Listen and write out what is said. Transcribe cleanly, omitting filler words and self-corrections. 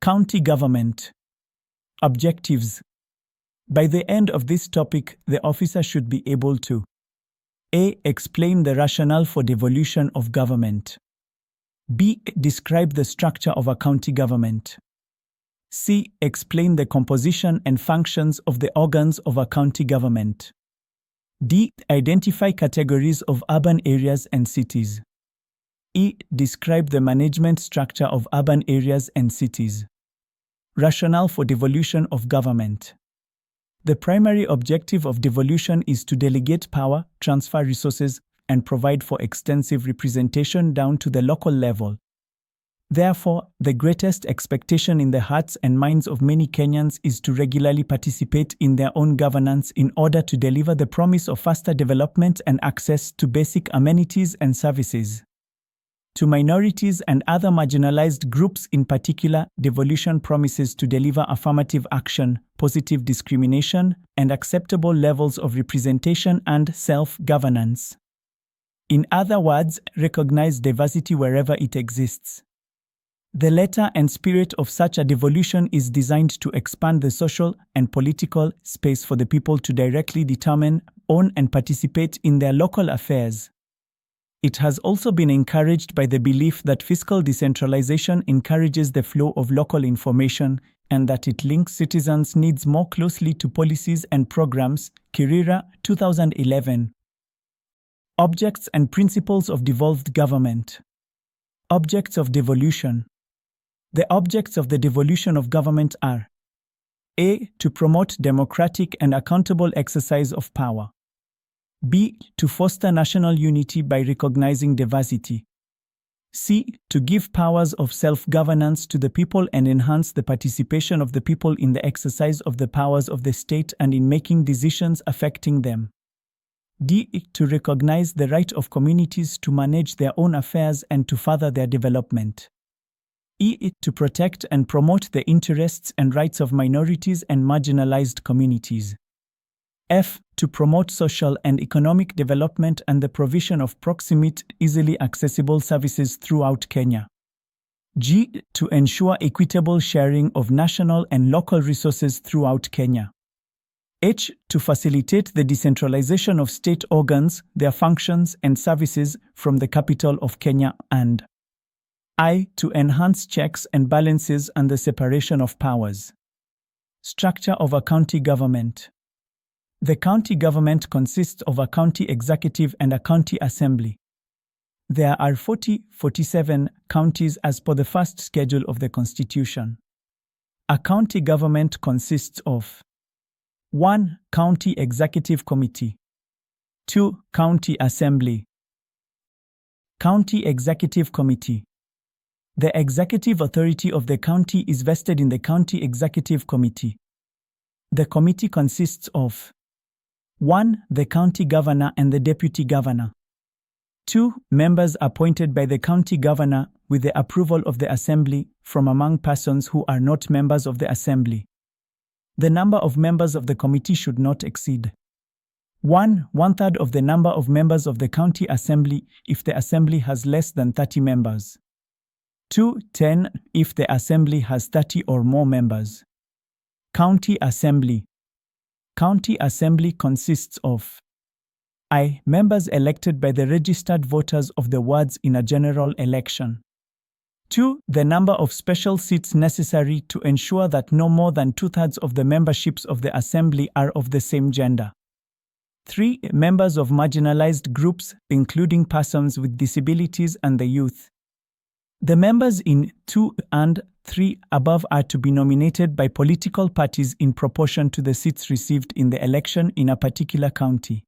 County government. Objectives. By the end of this topic, the officer should be able to A. Explain the rationale for devolution of government. B. Describe the structure of a county government. C. Explain the composition and functions of the organs of a county government. D. Identify categories of urban areas and cities. E. Describe the management structure of urban areas and cities. Rationale for devolution of government. The primary objective of devolution is to delegate power, transfer resources, and provide for extensive representation down to the local level. Therefore, the greatest expectation in the hearts and minds of many Kenyans is to regularly participate in their own governance in order to deliver the promise of faster development and access to basic amenities and services. To minorities and other marginalized groups in particular, devolution promises to deliver affirmative action, positive discrimination, and acceptable levels of representation and self-governance. In other words, recognize diversity wherever it exists. The letter and spirit of such a devolution is designed to expand the social and political space for the people to directly determine, own, and participate in their local affairs. It has also been encouraged by the belief that fiscal decentralization encourages the flow of local information and that it links citizens' needs more closely to policies and programs. Kirira, 2011. Objects and principles of devolved government. Objects of devolution. The objects of the devolution of government are A. To promote democratic and accountable exercise of power. B. To foster national unity by recognizing diversity. C. To give powers of self-governance to the people and enhance the participation of the people in the exercise of the powers of the state and in making decisions affecting them. D. To recognize the right of communities to manage their own affairs and to further their development. E. To protect and promote the interests and rights of minorities and marginalized communities. F. To promote social and economic development and the provision of proximate, easily accessible services throughout Kenya. G. To ensure equitable sharing of national and local resources throughout Kenya. H. To facilitate the decentralization of state organs, their functions and services from the capital of Kenya, and I. To enhance checks and balances and the separation of powers. Structure of a county government. The county government consists of a county executive and a county assembly. There are 47 counties as per the first schedule of the Constitution. A county government consists of 1. County Executive Committee. 2. County Assembly. County Executive Committee. The executive authority of the county is vested in the County Executive Committee. The committee consists of 1. The county governor and the deputy governor. 2. Members appointed by the county governor with the approval of the assembly from among persons who are not members of the assembly. The number of members of the committee should not exceed 1/3 of the number of members of the county assembly if the assembly has less than 30 members. 10 if the assembly has 30 or more members. County Assembly. County Assembly consists of I. Members elected by the registered voters of the wards in a general election. 2. The number of special seats necessary to ensure that no more than 2/3 of the memberships of the assembly are of the same gender. 3. Members of marginalized groups, including persons with disabilities and the youth. The members in 2 and 3 above are to be nominated by political parties in proportion to the seats received in the election in a particular county.